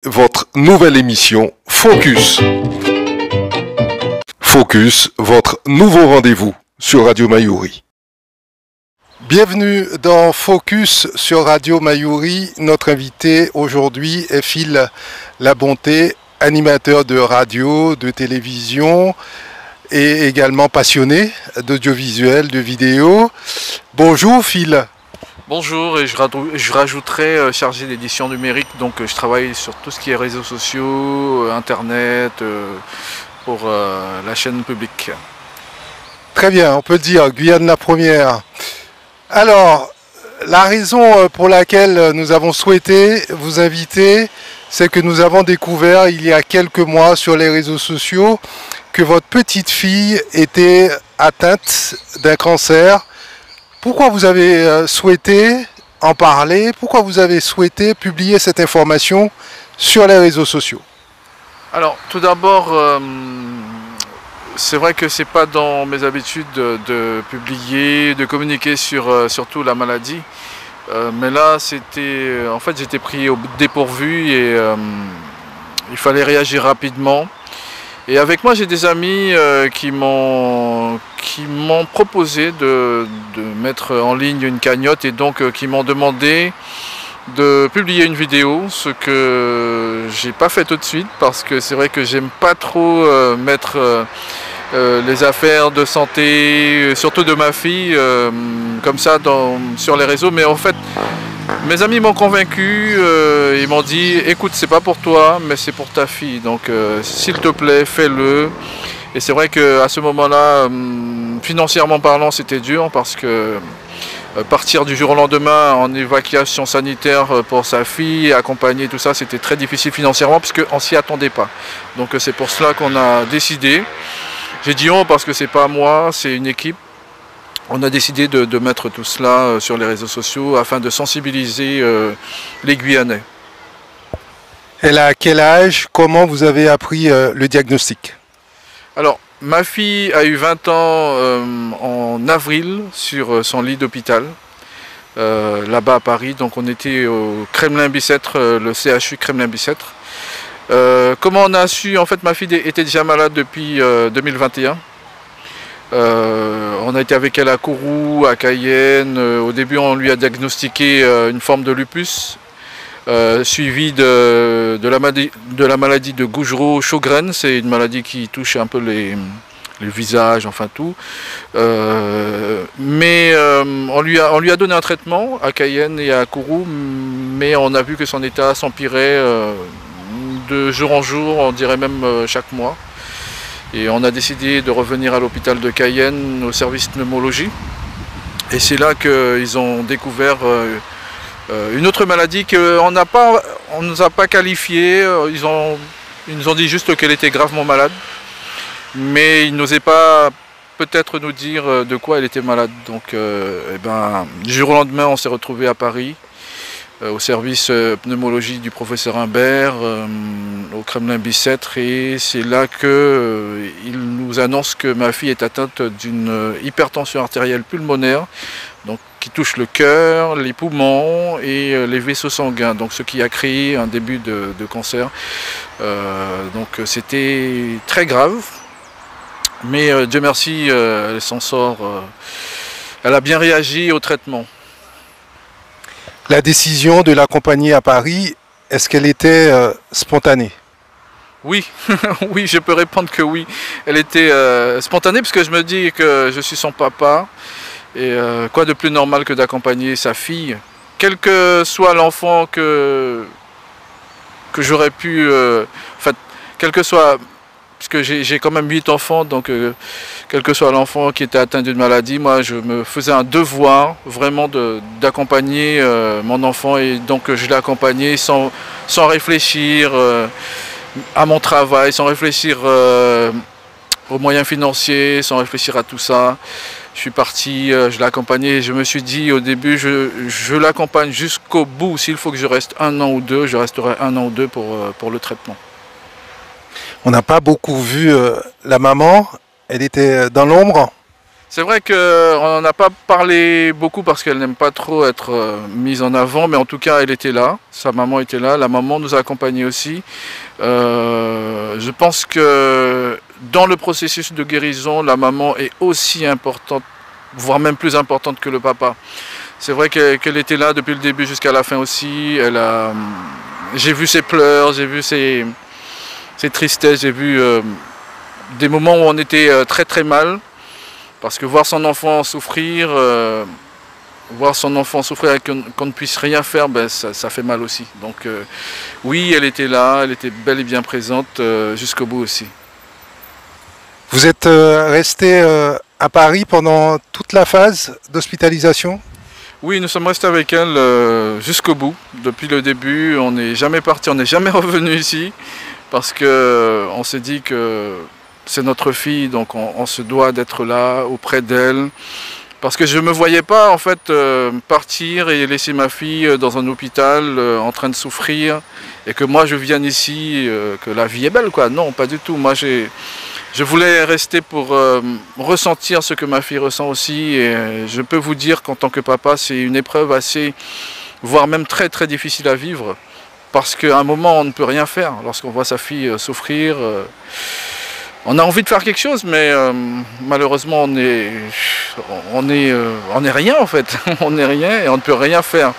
Votre nouvelle émission Focus. Focus, votre nouveau rendez-vous sur Radio Mayuri. Bienvenue dans Focus sur Radio Mayuri. Notre invité aujourd'hui est Phil Labonté, animateur de radio, de télévision et également passionné d'audiovisuel, de vidéo. Bonjour Phil. Bonjour, et je rajouterai chargé d'édition numérique, donc je travaille sur tout ce qui est réseaux sociaux, internet, pour la chaîne publique. Très bien, on peut dire Guyane la première. Alors, la raison pour laquelle nous avons souhaité vous inviter, c'est que nous avons découvert il y a quelques mois sur les réseaux sociaux que votre petite fille était atteinte d'un cancer. Pourquoi vous avez souhaité en parler? Pourquoi vous avez souhaité publier cette information sur les réseaux sociaux? Alors, tout d'abord, c'est vrai que c'est pas dans mes habitudes de publier, de communiquer sur surtout la maladie. Mais là, en fait, j'étais pris au dépourvu et il fallait réagir rapidement. Et avec moi, j'ai des amis qui m'ont proposé de mettre en ligne une cagnotte et donc qui m'ont demandé de publier une vidéo, ce que j'ai pas fait tout de suite parce que c'est vrai que j'aime pas trop mettre les affaires de santé, surtout de ma fille, comme ça sur les réseaux. Mais en fait, mes amis m'ont convaincu, ils m'ont dit écoute, c'est pas pour toi mais c'est pour ta fille, donc s'il te plaît fais-le. Et c'est vrai qu'à ce moment-là, financièrement parlant, c'était dur parce que partir du jour au lendemain en évacuation sanitaire pour sa fille, accompagner tout ça, c'était très difficile financièrement parce qu'on s'y attendait pas. Donc c'est pour cela qu'on a décidé. J'ai dit on parce que c'est pas moi, c'est une équipe. On a décidé de mettre tout cela sur les réseaux sociaux afin de sensibiliser les Guyanais. Elle a quel âge? Comment vous avez appris le diagnostic? Alors, ma fille a eu 20 ans en avril sur son lit d'hôpital, là-bas à Paris. Donc on était au Kremlin-Bicêtre, le CHU Kremlin-Bicêtre. Comment on a su? En fait, ma fille était déjà malade depuis 2021. On a été avec elle à Kourou, à Cayenne. Au début, on lui a diagnostiqué une forme de lupus, suivie de la maladie de Gougerot-Sjogren. C'est une maladie qui touche un peu les visages, enfin tout. Mais on lui a donné un traitement à Cayenne et à Kourou, mais on a vu que son état s'empirait de jour en jour, on dirait même chaque mois. Et on a décidé de revenir à l'hôpital de Cayenne au service pneumologie. Et c'est là qu'ils ont découvert une autre maladie qu'on ne nous a pas qualifiée. Ils nous ont dit juste qu'elle était gravement malade. Mais ils n'osaient pas peut-être nous dire de quoi elle était malade. Donc du jour au lendemain, on s'est retrouvé à Paris, au service pneumologie du professeur Humbert, au Kremlin-Bicêtre, et c'est là qu'il nous annonce que ma fille est atteinte d'une hypertension artérielle pulmonaire, donc qui touche le cœur, les poumons et les vaisseaux sanguins, donc ce qui a créé un début de cancer. Donc c'était très grave, mais Dieu merci, elle s'en sort, elle a bien réagi au traitement. La décision de l'accompagner à Paris, est-ce qu'elle était spontanée? Oui, oui, je peux répondre que oui. Elle était spontanée parce que je me dis que je suis son papa. Et quoi de plus normal que d'accompagner sa fille, quel que soit l'enfant que j'aurais pu... en fait, quel que soit... Puisque j'ai quand même 8 enfants, donc quel que soit l'enfant qui était atteint d'une maladie, moi je me faisais un devoir vraiment d'accompagner mon enfant, et donc je l'ai accompagné sans réfléchir à mon travail, sans réfléchir aux moyens financiers, sans réfléchir à tout ça. Je suis parti, je l'ai accompagné, et je me suis dit au début, je l'accompagne jusqu'au bout. S'il faut que je reste 1 an ou 2, je resterai 1 an ou 2 pour le traitement. On n'a pas beaucoup vu la maman, elle était dans l'ombre. C'est vrai qu'on n'a pas parlé beaucoup parce qu'elle n'aime pas trop être mise en avant, mais en tout cas elle était là, sa maman était là, la maman nous a accompagnés aussi. Je pense que dans le processus de guérison, la maman est aussi importante, voire même plus importante que le papa. C'est vrai qu'elle était là depuis le début jusqu'à la fin aussi. J'ai vu ses pleurs, j'ai vu ses tristesses, j'ai vu des moments où on était très très mal. Parce que voir son enfant souffrir et qu'on ne puisse rien faire, ben, ça fait mal aussi. Donc oui, elle était là, elle était bel et bien présente jusqu'au bout aussi. Vous êtes resté à Paris pendant toute la phase d'hospitalisation? Oui, nous sommes restés avec elle jusqu'au bout. Depuis le début, on n'est jamais parti, on n'est jamais revenu ici. Parce qu'on s'est dit que c'est notre fille, donc on se doit d'être là, auprès d'elle. Parce que je ne me voyais pas en fait partir et laisser ma fille dans un hôpital en train de souffrir. Et que moi je vienne ici, que la vie est belle quoi. Non, pas du tout. Moi je voulais rester pour ressentir ce que ma fille ressent aussi. Et je peux vous dire qu'en tant que papa, c'est une épreuve assez, voire même très très difficile à vivre. Parce qu'à un moment on ne peut rien faire lorsqu'on voit sa fille souffrir. On a envie de faire quelque chose, mais malheureusement on est rien en fait. On n'est rien et on ne peut rien faire.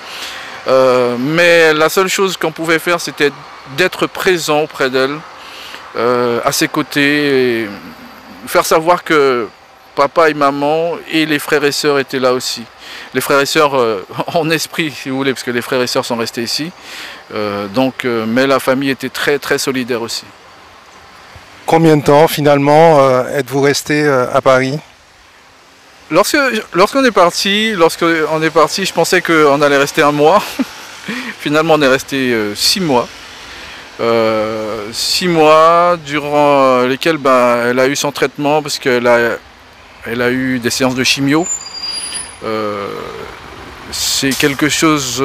Mais la seule chose qu'on pouvait faire, c'était d'être présent auprès d'elle, à ses côtés, et faire savoir que papa et maman et les frères et sœurs étaient là aussi. Les frères et sœurs en esprit, si vous voulez, parce que les frères et sœurs sont restés ici. Mais la famille était très très solidaire aussi. Combien de temps finalement êtes-vous resté à Paris? Lorsqu'on est parti, je pensais qu'on allait rester un mois. Finalement, on est resté 6 mois. 6 mois durant lesquels elle a eu son traitement parce qu'elle a eu des séances de chimio. C'est quelque chose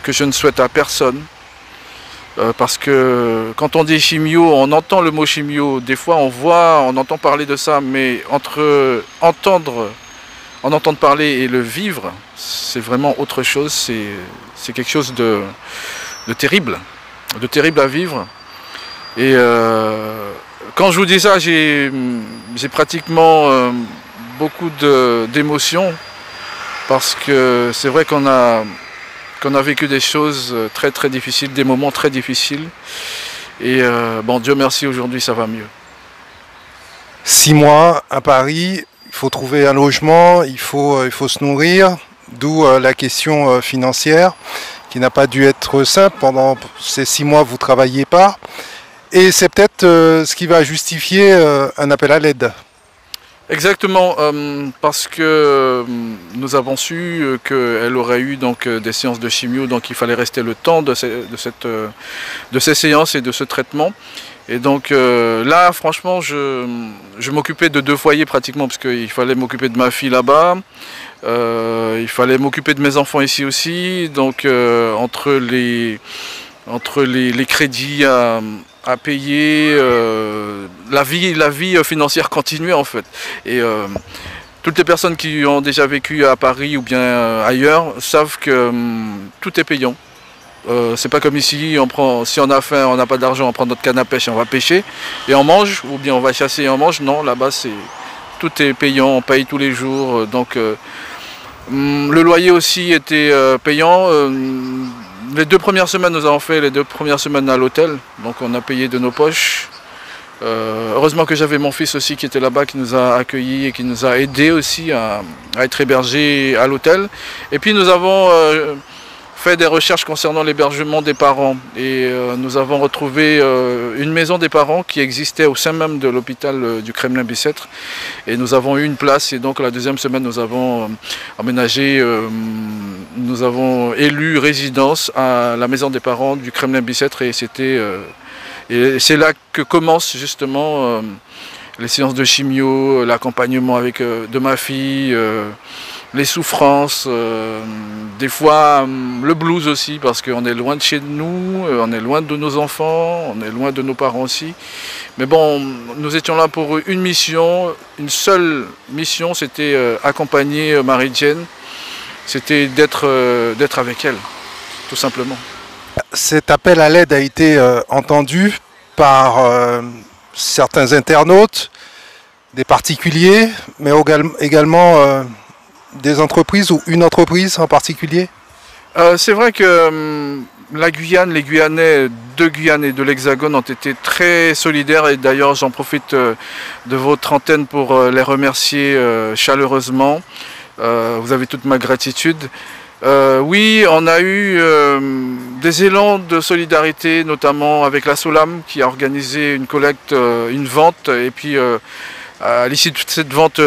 que je ne souhaite à personne. Parce que quand on dit chimio, on entend le mot chimio, des fois on entend parler de ça, mais entre en entendre parler et le vivre, c'est vraiment autre chose, c'est quelque chose de terrible à vivre. Et quand je vous dis ça, j'ai pratiquement beaucoup d'émotions, parce que c'est vrai qu'on a vécu des choses très très difficiles, des moments très difficiles. Et bon, Dieu merci, aujourd'hui ça va mieux. 6 mois à Paris, il faut trouver un logement, il faut se nourrir, d'où la question financière qui n'a pas dû être simple. Pendant ces 6 mois, vous ne travailliez pas. Et c'est peut-être ce qui va justifier un appel à l'aide. Exactement, parce que nous avons su qu'elle aurait eu donc des séances de chimio, donc il fallait rester le temps de ces séances et de ce traitement. Et donc là, franchement, je m'occupais de 2 foyers pratiquement, parce qu'il fallait m'occuper de ma fille là-bas, il fallait m'occuper de mes enfants ici aussi, donc entre les crédits à payer, la vie financière continuait en fait. Et toutes les personnes qui ont déjà vécu à Paris ou bien ailleurs savent que tout est payant. C'est pas comme ici, si on a faim, on n'a pas d'argent, on prend notre canne à pêche et on va pêcher et on mange, ou bien on va chasser et on mange. Non, là-bas tout est payant, on paye tous les jours. Donc le loyer aussi était payant. Les 2 premières semaines, nous avons fait les 2 premières semaines à l'hôtel, donc on a payé de nos poches. Heureusement que j'avais mon fils aussi qui était là-bas, qui nous a accueillis et qui nous a aidés aussi à être hébergés à l'hôtel. Et puis nous avons fait des recherches concernant l'hébergement des parents et nous avons retrouvé une maison des parents qui existait au sein même de l'hôpital du Kremlin-Bicêtre, et nous avons eu une place. Et donc la 2e semaine, nous avons emménagé, nous avons élu résidence à la maison des parents du Kremlin-Bicêtre, et c'est là que commencent justement les séances de chimio, l'accompagnement de ma fille, les souffrances, des fois le blues aussi, parce qu'on est loin de chez nous, on est loin de nos enfants, on est loin de nos parents aussi. Mais bon, nous étions là pour une mission, une seule mission, c'était accompagner Marie-Dienne, c'était d'être avec elle, tout simplement. Cet appel à l'aide a été entendu par certains internautes, des particuliers, mais également des entreprises ou une entreprise en particulier. C'est vrai que la Guyane, les Guyanais de Guyane et de l'Hexagone ont été très solidaires et d'ailleurs j'en profite de votre antenne pour les remercier chaleureusement. Vous avez toute ma gratitude. Oui, on a eu des élans de solidarité, notamment avec la Solam qui a organisé une collecte, une vente, et puis à l'issue de cette vente,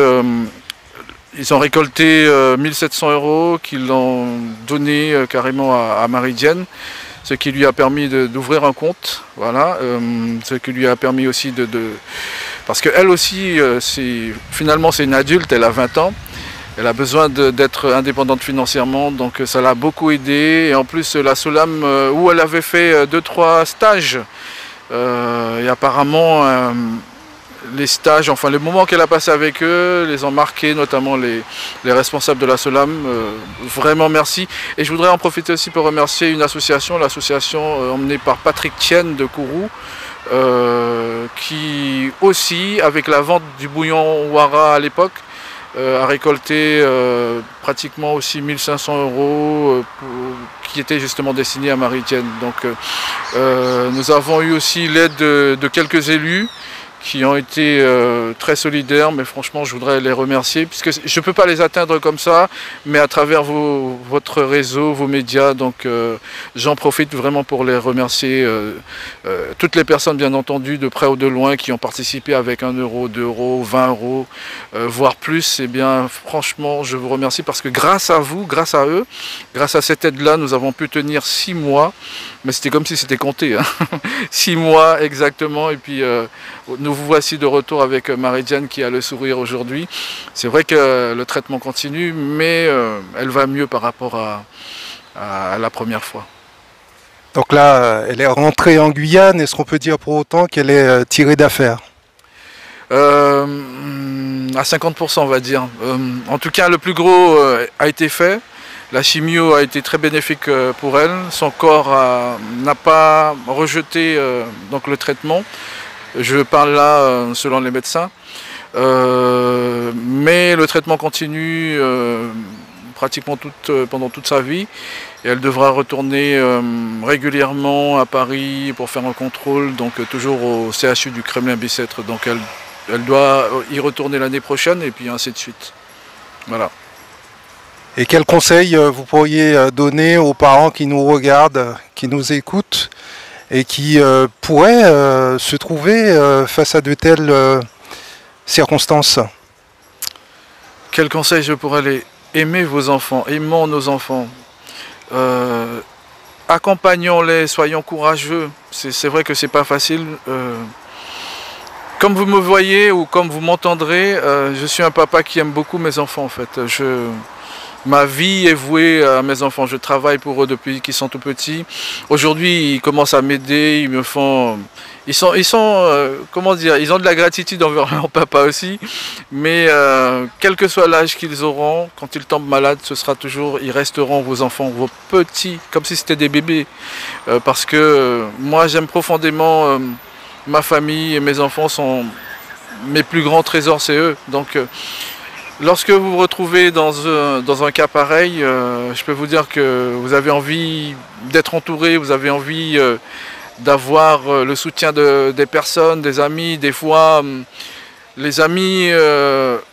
ils ont récolté 1700 € qu'ils ont donné carrément à Marie-Dienne, ce qui lui a permis d'ouvrir un compte, voilà, ce qui lui a permis aussi parce qu'elle aussi, finalement c'est une adulte, elle a 20 ans, elle a besoin d'être indépendante financièrement, donc ça l'a beaucoup aidé. Et en plus, la Solam, où elle avait fait 2-3 stages, et apparemment, les stages, enfin les moments qu'elle a passés avec eux, les ont marqués, notamment les responsables de la Solam. Vraiment merci. Et je voudrais en profiter aussi pour remercier une association, l'association emmenée par Patrick Tienne de Kourou, qui aussi, avec la vente du bouillon Ouara à l'époque, a récolté pratiquement aussi 1500 € qui étaient justement destinés à Marie-Dienne. Donc nous avons eu aussi l'aide de quelques élus qui ont été très solidaires, mais franchement je voudrais les remercier, puisque je ne peux pas les atteindre comme ça, mais à travers votre réseau, vos médias, donc j'en profite vraiment pour les remercier, toutes les personnes bien entendu, de près ou de loin, qui ont participé avec 1 €, 2 €, 20 €, voire plus. Eh bien franchement je vous remercie, parce que grâce à vous, grâce à eux, grâce à cette aide-là, nous avons pu tenir 6 mois, mais c'était comme si c'était compté, hein. 6 mois exactement, et puis nous vous voici de retour avec Marie-Dienne qui a le sourire aujourd'hui. C'est vrai que le traitement continue, mais elle va mieux par rapport à la première fois. Donc là, elle est rentrée en Guyane. Est-ce qu'on peut dire pour autant qu'elle est tirée d'affaire? À 50% on va dire. En tout cas, le plus gros a été fait. La chimio a été très bénéfique pour elle. Son corps n'a pas rejeté donc le traitement. Je parle là selon les médecins. Mais le traitement continue pratiquement pendant toute sa vie. Et elle devra retourner régulièrement à Paris pour faire un contrôle, donc toujours au CHU du Kremlin-Bicêtre. Donc elle doit y retourner l'année prochaine et puis ainsi de suite. Voilà. Et quels conseils vous pourriez donner aux parents qui nous regardent, qui nous écoutent et qui pourraient se trouver face à de telles circonstances? Quels conseils je pourrais les... Aimez vos enfants, aimons nos enfants. Accompagnons-les, soyons courageux. C'est vrai que c'est pas facile. Comme vous me voyez ou comme vous m'entendrez, je suis un papa qui aime beaucoup mes enfants en fait. Ma vie est vouée à mes enfants. Je travaille pour eux depuis qu'ils sont tout petits. Aujourd'hui, ils commencent à m'aider. Ils me font... comment dire, ils ont de la gratitude envers leur papa aussi. Mais quel que soit l'âge qu'ils auront, quand ils tombent malades, ils resteront vos enfants, vos petits, comme si c'était des bébés. Parce que moi, j'aime profondément ma famille et mes enfants sont mes plus grands trésors, c'est eux. Donc, lorsque vous vous retrouvez dans un cas pareil, je peux vous dire que vous avez envie d'être entouré, vous avez envie d'avoir le soutien des personnes, des amis. Des fois, les amis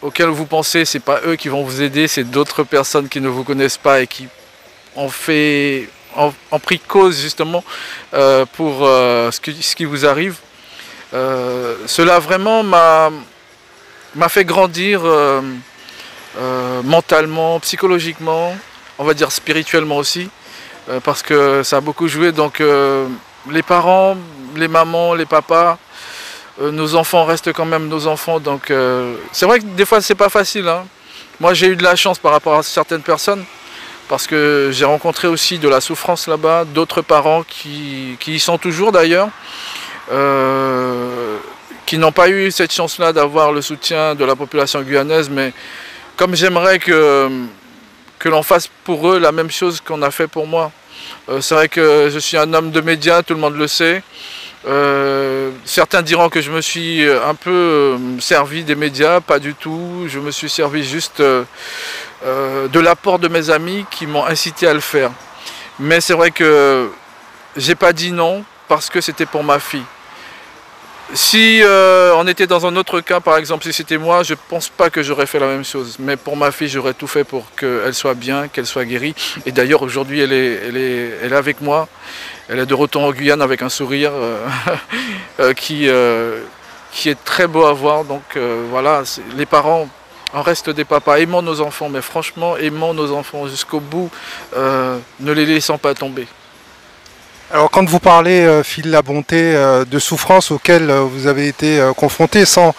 auxquels vous pensez, c'est pas eux qui vont vous aider, c'est d'autres personnes qui ne vous connaissent pas et qui ont pris cause justement pour ce qui vous arrive. Cela vraiment m'a fait grandir mentalement, psychologiquement, on va dire spirituellement aussi, parce que ça a beaucoup joué. Donc les parents, les mamans, les papas, nos enfants restent quand même nos enfants. Donc c'est vrai que des fois c'est pas facile, hein. Moi j'ai eu de la chance par rapport à certaines personnes, parce que j'ai rencontré aussi de la souffrance là-bas, d'autres parents qui y sont toujours d'ailleurs, qui n'ont pas eu cette chance-là d'avoir le soutien de la population guyanaise, mais comme j'aimerais que l'on fasse pour eux la même chose qu'on a fait pour moi. C'est vrai que je suis un homme de médias, tout le monde le sait. Certains diront que je me suis un peu servi des médias, pas du tout. Je me suis servi juste de l'apport de mes amis qui m'ont incité à le faire. Mais c'est vrai que j'ai pas dit non parce que c'était pour ma fille. Si on était dans un autre cas, par exemple, si c'était moi, je ne pense pas que j'aurais fait la même chose. Mais pour ma fille, j'aurais tout fait pour qu'elle soit bien, qu'elle soit guérie. Et d'ailleurs, aujourd'hui, elle est avec moi. Elle est de retour en Guyane avec un sourire qui est très beau à voir. Donc voilà, les parents, on reste des papas. Aimons nos enfants, mais franchement, aimons nos enfants jusqu'au bout. Ne les laissons pas tomber. Alors quand vous parlez, Phil Labonté, de souffrances auxquelles vous avez été confronté, sans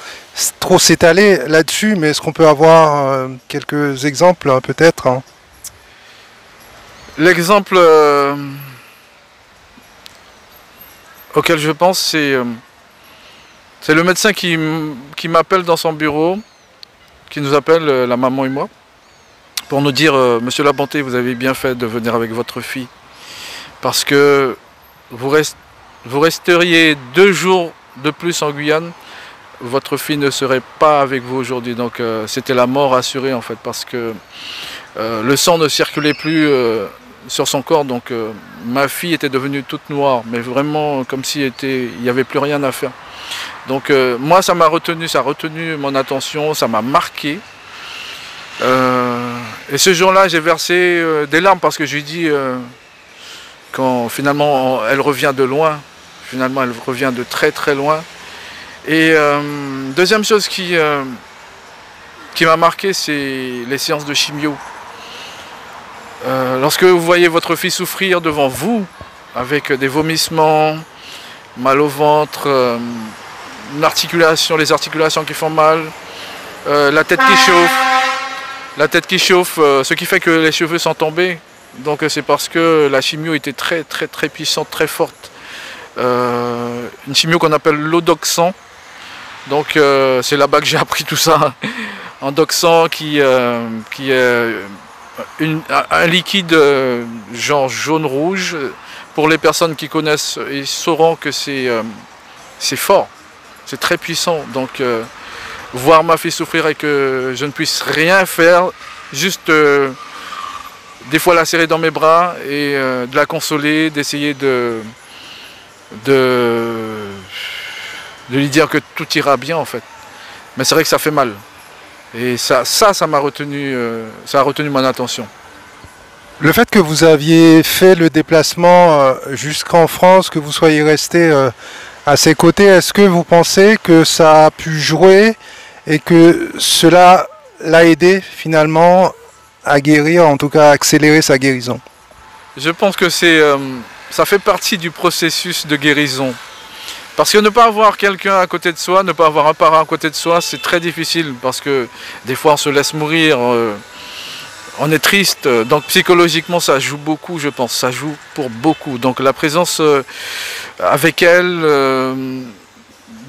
trop s'étaler là-dessus, mais est-ce qu'on peut avoir quelques exemples peut-être, hein? L'exemple auquel je pense, c'est le médecin qui m'appelle dans son bureau, qui nous appelle, la maman et moi, pour nous dire « Monsieur Labonté, vous avez bien fait de venir avec votre fille. » Parce que vous resteriez 2 jours de plus en Guyane, votre fille ne serait pas avec vous aujourd'hui. Donc c'était la mort assurée en fait, parce que le sang ne circulait plus sur son corps. Donc ma fille était devenue toute noire, mais vraiment comme s'il n'y avait plus rien à faire. Donc moi ça m'a retenu, ça a retenu mon attention, ça m'a marqué. Et ce jour-là j'ai versé des larmes parce que je lui dis... quand finalement elle revient de loin, finalement elle revient de très très loin. Et deuxième chose qui m'a marqué, c'est les séances de chimio. Lorsque vous voyez votre fille souffrir devant vous, avec des vomissements, mal au ventre, les articulations qui font mal, la tête qui chauffe, ce qui fait que les cheveux sont tombés. Donc c'est parce que la chimio était très très très puissante, très forte. Une chimio qu'on appelle l'Odoxan. Donc c'est là-bas que j'ai appris tout ça. Un Doxan qui est un liquide genre jaune-rouge. Pour les personnes qui connaissent, ils sauront que c'est fort, c'est très puissant. Donc voir ma fille souffrir et que je ne puisse rien faire, juste... des fois la serrer dans mes bras et de la consoler, d'essayer de lui dire que tout ira bien en fait. Mais c'est vrai que ça fait mal. Et ça m'a retenu, ça a retenu mon attention. Le fait que vous aviez fait le déplacement jusqu'en France, que vous soyez resté à ses côtés, est-ce que vous pensez que ça a pu jouer et que cela l'a aidé finalement à guérir, en tout cas à accélérer sa guérison? Je pense que ça fait partie du processus de guérison. Parce que ne pas avoir quelqu'un à côté de soi, ne pas avoir un parent à côté de soi, c'est très difficile. Parce que des fois on se laisse mourir, on est triste. Donc psychologiquement ça joue beaucoup, je pense. Ça joue pour beaucoup. Donc la présence avec elle,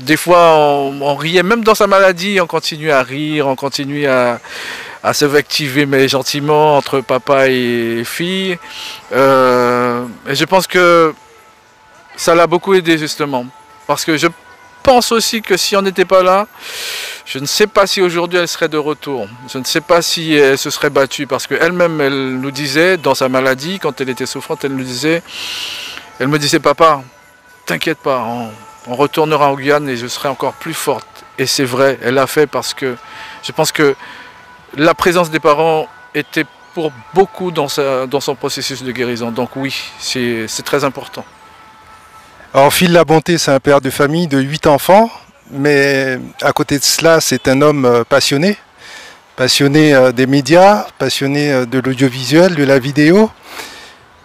des fois on riait, même dans sa maladie, on continue à rire, on continue à s'activer mais gentiment entre papa et fille. Et je pense que ça l'a beaucoup aidé justement. Parce que je pense aussi que si on n'était pas là, je ne sais pas si aujourd'hui elle serait de retour. Je ne sais pas si elle se serait battue. Parce qu'elle-même, elle nous disait, dans sa maladie, quand elle était souffrante, elle me disait, papa, t'inquiète pas, on retournera en Guyane et je serai encore plus forte. Et c'est vrai, elle l'a fait parce que je pense que la présence des parents était pour beaucoup dans son processus de guérison. Donc oui, c'est très important. Alors Phil Labonté, c'est un père de famille de 8 enfants, mais à côté de cela, c'est un homme passionné. Passionné des médias, passionné de l'audiovisuel, de la vidéo,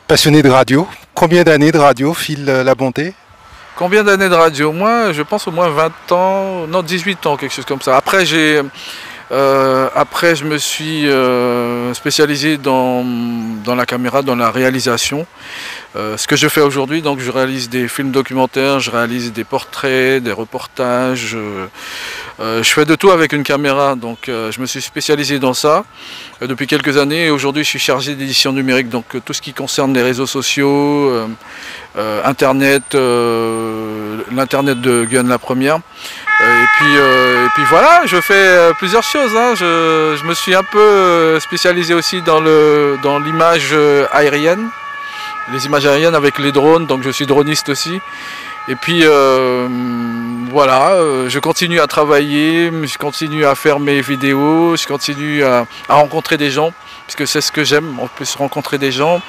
passionné de radio. Combien d'années de radio, Phil Labonté? Combien d'années de radio? Moi, je pense au moins 20 ans, non 18 ans, quelque chose comme ça. Après, j'ai Après, je me suis spécialisé dans la caméra, dans la réalisation. Ce que je fais aujourd'hui, donc je réalise des films documentaires, je réalise des portraits, des reportages. Je fais de tout avec une caméra, donc je me suis spécialisé dans ça depuis quelques années. Et aujourd'hui, je suis chargé d'édition numérique, donc tout ce qui concerne les réseaux sociaux, Internet, l'Internet de Guyane la Première. Et puis voilà, je fais plusieurs choses. Hein. Je me suis un peu spécialisé aussi dans l'image aérienne. Les images aériennes avec les drones, donc je suis droniste aussi. Et puis voilà, je continue à travailler, je continue à faire mes vidéos, je continue à rencontrer des gens, puisque c'est ce que j'aime, on peut se rencontrer des gens.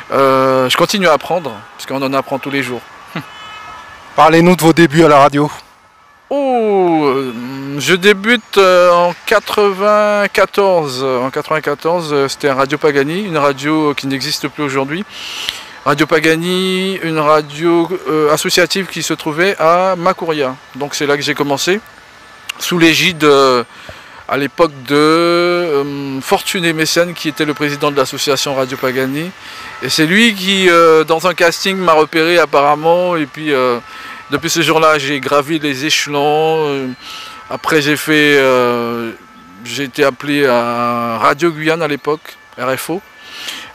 Je continue à apprendre, parce qu'on en apprend tous les jours. Parlez-nous de vos débuts à la radio. Oh, je débute en 94. En 94, c'était Radio Pagani, une radio qui n'existe plus aujourd'hui. Radio Pagani, une radio associative qui se trouvait à Makouria. Donc c'est là que j'ai commencé, sous l'égide à l'époque de Fortuné Mécène, qui était le président de l'association Radio Pagani. Et c'est lui qui, dans un casting, m'a repéré apparemment. Et puis depuis ce jour-là, j'ai gravi les échelons. Après, j'ai été appelé à Radio Guyane à l'époque, RFO.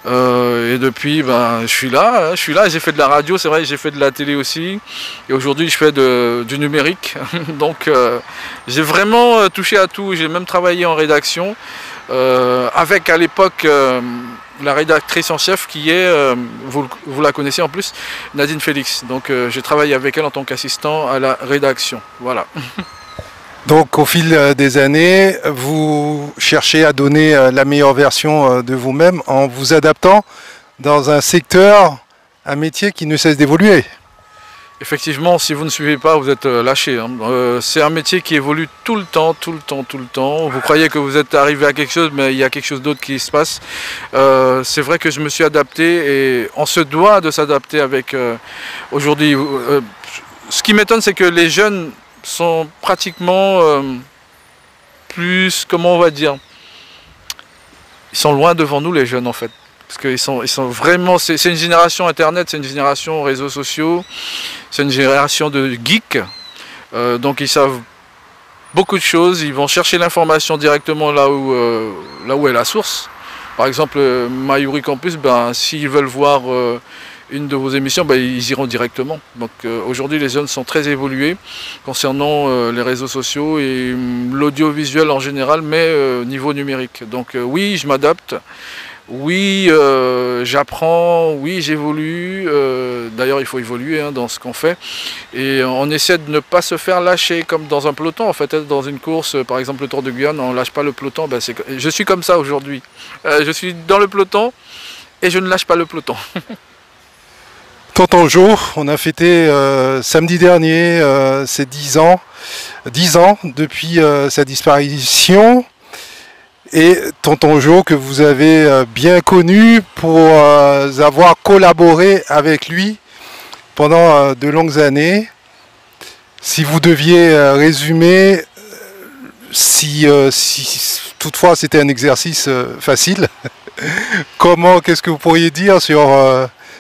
Et depuis, je suis là, j'ai fait de la radio, c'est vrai, j'ai fait de la télé aussi. Et aujourd'hui, je fais du numérique. Donc, j'ai vraiment touché à tout. J'ai même travaillé en rédaction avec, à l'époque, la rédactrice en chef qui est, vous la connaissez en plus, Nadine Félix. Donc, j'ai travaillé avec elle en tant qu'assistant à la rédaction. Voilà. Donc au fil des années, vous cherchez à donner la meilleure version de vous-même en vous adaptant dans un secteur, un métier qui ne cesse d'évoluer. Effectivement, si vous ne suivez pas, vous êtes lâché. Hein. C'est un métier qui évolue tout le temps. Vous croyez que vous êtes arrivé à quelque chose, mais il y a quelque chose d'autre qui se passe. C'est vrai que je me suis adapté et on se doit de s'adapter avec aujourd'hui. Ce qui m'étonne, c'est que les jeunes sont pratiquement plus, comment on va dire, ils sont loin devant nous les jeunes en fait, parce qu'ils sont vraiment, c'est une génération internet, c'est une génération réseaux sociaux, c'est une génération de geeks, donc ils savent beaucoup de choses, ils vont chercher l'information directement là où est la source. Par exemple, Mayuri Campus, s'ils veulent voir une de vos émissions, ils iront directement. Donc aujourd'hui, les jeunes sont très évolués concernant les réseaux sociaux et l'audiovisuel en général, mais niveau numérique. Donc oui, je m'adapte. Oui, j'apprends, oui, j'évolue. D'ailleurs, il faut évoluer dans ce qu'on fait. Et on essaie de ne pas se faire lâcher comme dans un peloton. En fait, être dans une course, par exemple le Tour de Guyane, on ne lâche pas le peloton. Je suis comme ça aujourd'hui. Je suis dans le peloton et je ne lâche pas le peloton. Tonton Jo, on a fêté samedi dernier ses 10 ans depuis sa disparition. Et Tonton Jo, que vous avez bien connu pour avoir collaboré avec lui pendant de longues années. Si vous deviez résumer, si toutefois c'était un exercice facile, qu'est-ce que vous pourriez dire sur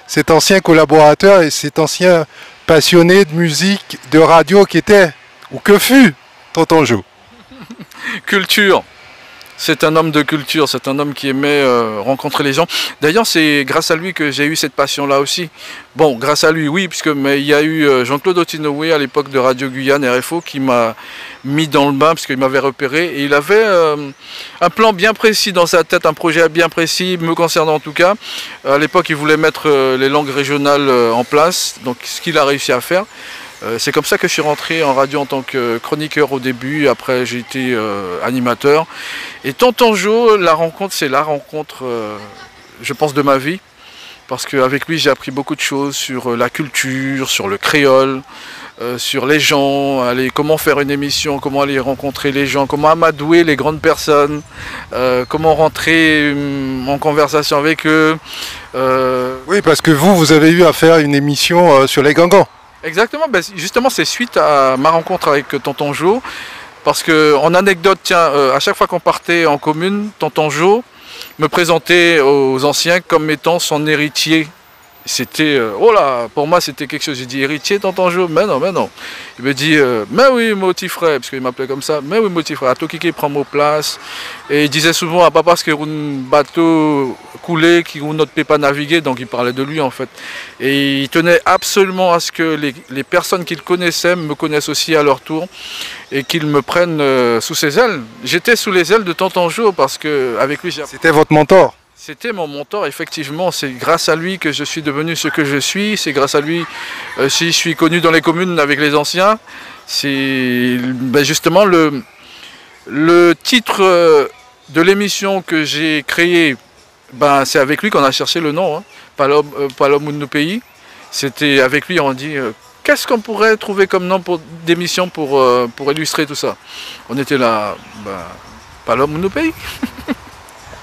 cet ancien collaborateur et cet ancien passionné de musique, de radio qui était, ou que fut, Tonton Jo? Culture. C'est un homme de culture, c'est un homme qui aimait rencontrer les gens. D'ailleurs, c'est grâce à lui que j'ai eu cette passion-là aussi. Bon, grâce à lui, oui, mais il y a eu Jean-Claude Otinoué à l'époque de Radio Guyane, RFO, qui m'a mis dans le bain, parce qu'il m'avait repéré. Et il avait un plan bien précis dans sa tête, un projet bien précis, me concernant en tout cas. À l'époque, il voulait mettre les langues régionales en place, donc ce qu'il a réussi à faire. C'est comme ça que je suis rentré en radio en tant que chroniqueur au début, après j'ai été animateur. Et Tonton Jo, la rencontre, c'est la rencontre, je pense, de ma vie. Parce qu'avec lui, j'ai appris beaucoup de choses sur la culture, sur le créole, sur les gens, comment faire une émission, comment aller rencontrer les gens, comment amadouer les grandes personnes, comment rentrer en conversation avec eux. Oui, parce que vous avez eu à faire une émission sur les Gangans. Exactement, justement c'est suite à ma rencontre avec Tonton Jo, Parce que, en anecdote, tiens, à chaque fois qu'on partait en commune, tonton Jo me présentait aux anciens comme étant son héritier. C'était, oh là, pour moi c'était quelque chose. J'ai dit héritier, tonton Jo, mais non, mais non. Il me dit, mais oui, mon petit frère, parce qu'il m'appelait comme ça, mais oui, mon petit frère, à tout qui prend mon place. Et il disait souvent, à pas parce que un bateau coulé, qui ne peut pas naviguer, donc il parlait de lui en fait. Et il tenait absolument à ce que les personnes qu'il connaissait me connaissent aussi à leur tour et qu'ils me prennent sous ses ailes. J'étais sous les ailes de tonton Jo parce qu'avec lui j'ai... C'était votre mentor? C'était mon mentor, effectivement. C'est grâce à lui que je suis devenu ce que je suis. C'est grâce à lui si je suis connu dans les communes avec les anciens. C'est justement le titre de l'émission que j'ai créée. C'est avec lui qu'on a cherché le nom. Hein. Palom ou nos pays. C'était avec lui, on dit qu'est-ce qu'on pourrait trouver comme nom d'émission pour illustrer tout ça. On était là, Palom ou nos pays.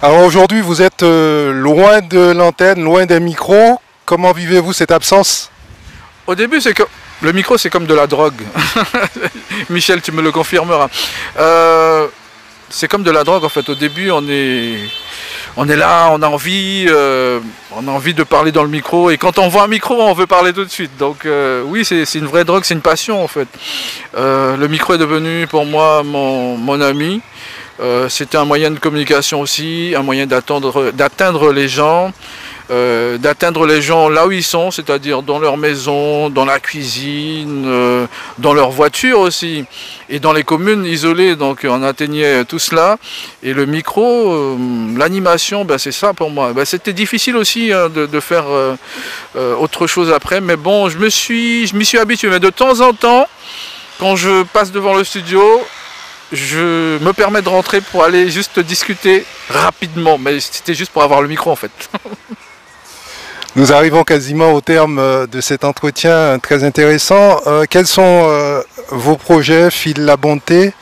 Alors aujourd'hui, vous êtes loin de l'antenne, loin des micros. Comment vivez-vous cette absence? Au début, c'est que le micro, c'est comme de la drogue. Michel, tu me le confirmeras. C'est comme de la drogue, en fait. Au début, on est là, on a envie de parler dans le micro. Et quand on voit un micro, on veut parler tout de suite. Donc oui, c'est une vraie drogue, c'est une passion, en fait. Le micro est devenu, pour moi, mon ami. C'était un moyen de communication aussi, un moyen d'atteindre les gens, là où ils sont, c'est-à-dire dans leur maison, dans la cuisine, dans leur voiture aussi, et dans les communes isolées. Donc on atteignait tout cela. Et le micro, l'animation, c'est ça pour moi. C'était difficile aussi de faire autre chose après, mais bon, je m'y suis habitué. Mais de temps en temps, quand je passe devant le studio, je me permets de rentrer pour aller juste discuter rapidement, mais c'était juste pour avoir le micro en fait. Nous arrivons quasiment au terme de cet entretien très intéressant. Quels sont vos projets, fil la bonté?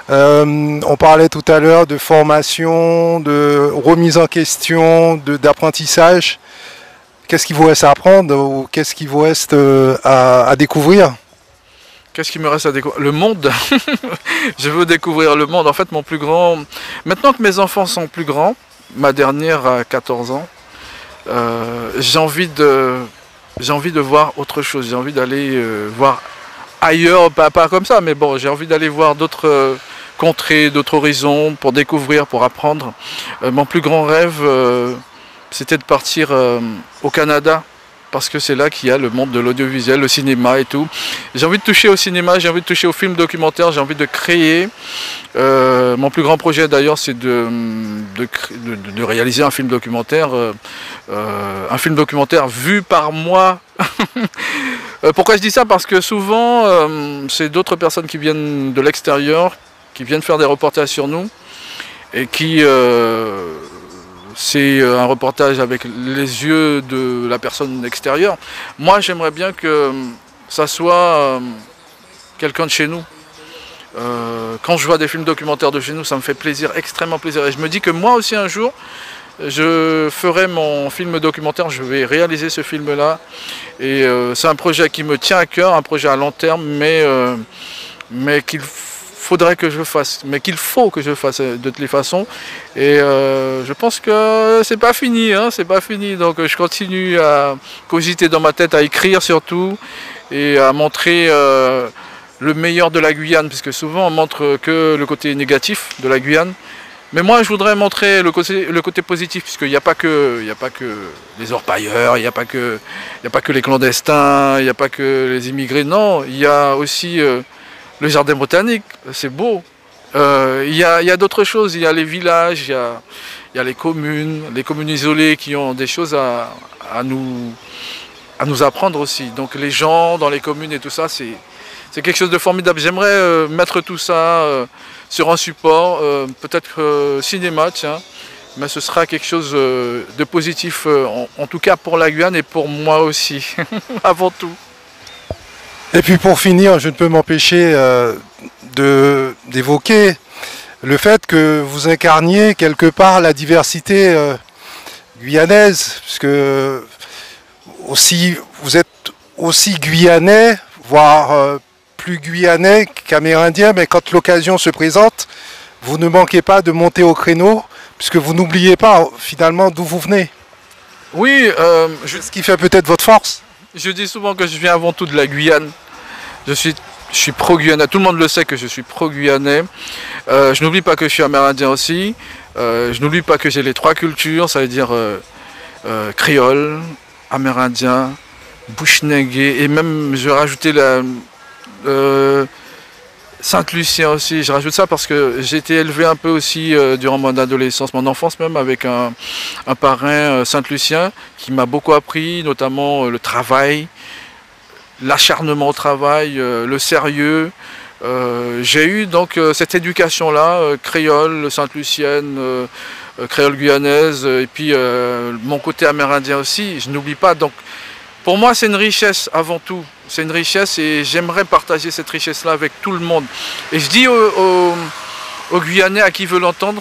On parlait tout à l'heure de formation, de remise en question, d'apprentissage. Qu'est-ce qu'il vous reste à apprendre ou qu'est-ce qu'il vous reste à découvrir? Qu'est-ce qui me reste à découvrir? Le monde. Je veux découvrir le monde. En fait, mon plus grand... Maintenant que mes enfants sont plus grands, ma dernière a 14 ans, j'ai envie de voir autre chose. J'ai envie d'aller voir ailleurs, pas comme ça, mais bon, j'ai envie d'aller voir d'autres contrées, d'autres horizons, pour découvrir, pour apprendre. Mon plus grand rêve, c'était de partir au Canada. Parce que c'est là qu'il y a le monde de l'audiovisuel, le cinéma et tout. J'ai envie de toucher au cinéma, j'ai envie de toucher au film documentaire, j'ai envie de créer. Mon plus grand projet d'ailleurs, c'est de réaliser un film documentaire vu par moi. Pourquoi je dis ça? Parce que souvent, c'est d'autres personnes qui viennent de l'extérieur, qui viennent faire des reportages sur nous, et qui... c'est un reportage avec les yeux de la personne extérieure. Moi, j'aimerais bien que ça soit quelqu'un de chez nous. Quand je vois des films documentaires de chez nous, ça me fait plaisir, extrêmement plaisir. Et je me dis que moi aussi, un jour, je ferai mon film documentaire, je vais réaliser ce film-là. Et c'est un projet qui me tient à cœur, un projet à long terme, mais qu'il faudrait que je fasse, mais qu'il faut que je fasse de toutes les façons. Et je pense que c'est pas fini, hein, c'est pas fini. Donc je continue à cogiter dans ma tête, à écrire surtout, et à montrer le meilleur de la Guyane, puisque souvent on montre que le côté négatif de la Guyane. Mais moi je voudrais montrer le côté positif, puisqu'il n'y a pas que les orpailleurs, il n'y a pas que les clandestins, il n'y a pas que les immigrés. Non, il y a aussi le jardin botanique, c'est beau. Il y a d'autres choses, il y a les villages, il y a les communes isolées qui ont des choses à nous apprendre aussi. Donc les gens dans les communes et tout ça, c'est quelque chose de formidable. J'aimerais mettre tout ça sur un support, peut-être cinéma, tiens, mais ce sera quelque chose de positif, en tout cas pour la Guyane et pour moi aussi, avant tout. Et puis pour finir, je ne peux m'empêcher d'évoquer le fait que vous incarniez quelque part la diversité guyanaise, puisque aussi, vous êtes aussi guyanais, voire plus guyanais qu'amérindien, mais quand l'occasion se présente, vous ne manquez pas de monter au créneau, puisque vous n'oubliez pas finalement d'où vous venez. Oui, Ce qui fait peut-être votre force. je dis souvent que je viens avant tout de la Guyane. Je suis pro-guyanais, tout le monde le sait que je suis pro-guyanais. Je n'oublie pas que je suis amérindien aussi. Je n'oublie pas que j'ai les 3 cultures, ça veut dire créole, amérindien, bushnégé, et même je vais rajouter la Saint-Lucien aussi. Je rajoute ça parce que j'ai été élevé un peu aussi durant mon adolescence, mon enfance même, avec un parrain Saint-Lucien qui m'a beaucoup appris, notamment le travail, l'acharnement au travail, le sérieux. J'ai eu donc cette éducation-là, créole, sainte-lucienne, créole guyanaise, et puis mon côté amérindien aussi, je n'oublie pas. Donc pour moi c'est une richesse avant tout, c'est une richesse et j'aimerais partager cette richesse-là avec tout le monde. Et je dis aux Guyanais, à qui veut l'entendre,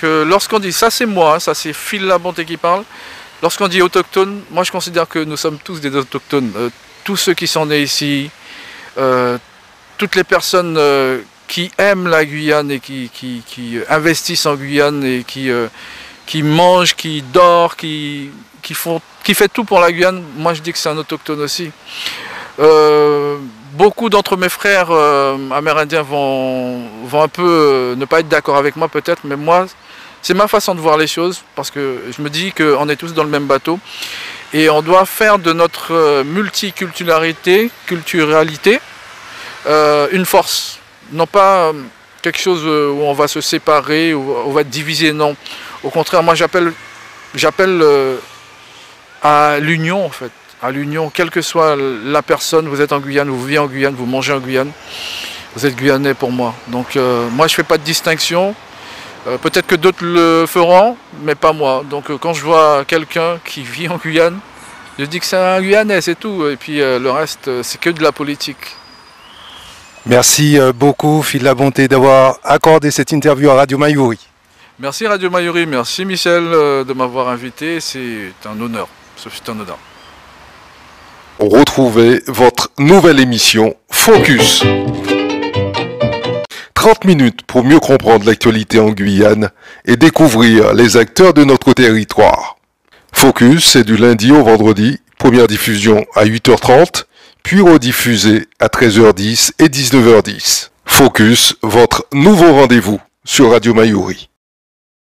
que lorsqu'on dit, ça c'est moi, ça c'est Phil Labonté qui parle, lorsqu'on dit autochtone, moi je considère que nous sommes tous des autochtones. Tous ceux qui sont nés ici, toutes les personnes qui aiment la Guyane et qui investissent en Guyane et qui mangent, qui dorment, qui fait tout pour la Guyane, moi je dis que c'est un autochtone aussi. Beaucoup d'entre mes frères amérindiens vont un peu ne pas être d'accord avec moi peut-être, mais moi c'est ma façon de voir les choses parce que je me dis qu'on est tous dans le même bateau. Et on doit faire de notre multiculturalité, une force. Non pas quelque chose où on va se séparer, où on va être divisé, non. Au contraire, moi j'appelle à l'union en fait. À l'union, quelle que soit la personne, vous êtes en Guyane, vous vivez en Guyane, vous mangez en Guyane, vous êtes Guyanais pour moi. Donc moi je ne fais pas de distinction. Peut-être que d'autres le feront, mais pas moi. Donc quand je vois quelqu'un qui vit en Guyane, je dis que c'est un Guyanais, c'est tout. Et puis le reste, c'est que de la politique. Merci beaucoup Phil Labonté d'avoir accordé cette interview à Radio Mayuri. Merci Radio Mayuri, merci Michel de m'avoir invité. C'est un honneur. C'est un honneur. Retrouvez votre nouvelle émission Focus. 30 minutes pour mieux comprendre l'actualité en Guyane et découvrir les acteurs de notre territoire. Focus, c'est du lundi au vendredi, première diffusion à 8h30, puis rediffusée à 13h10 et 19h10. Focus, votre nouveau rendez-vous sur Radio Mayuri.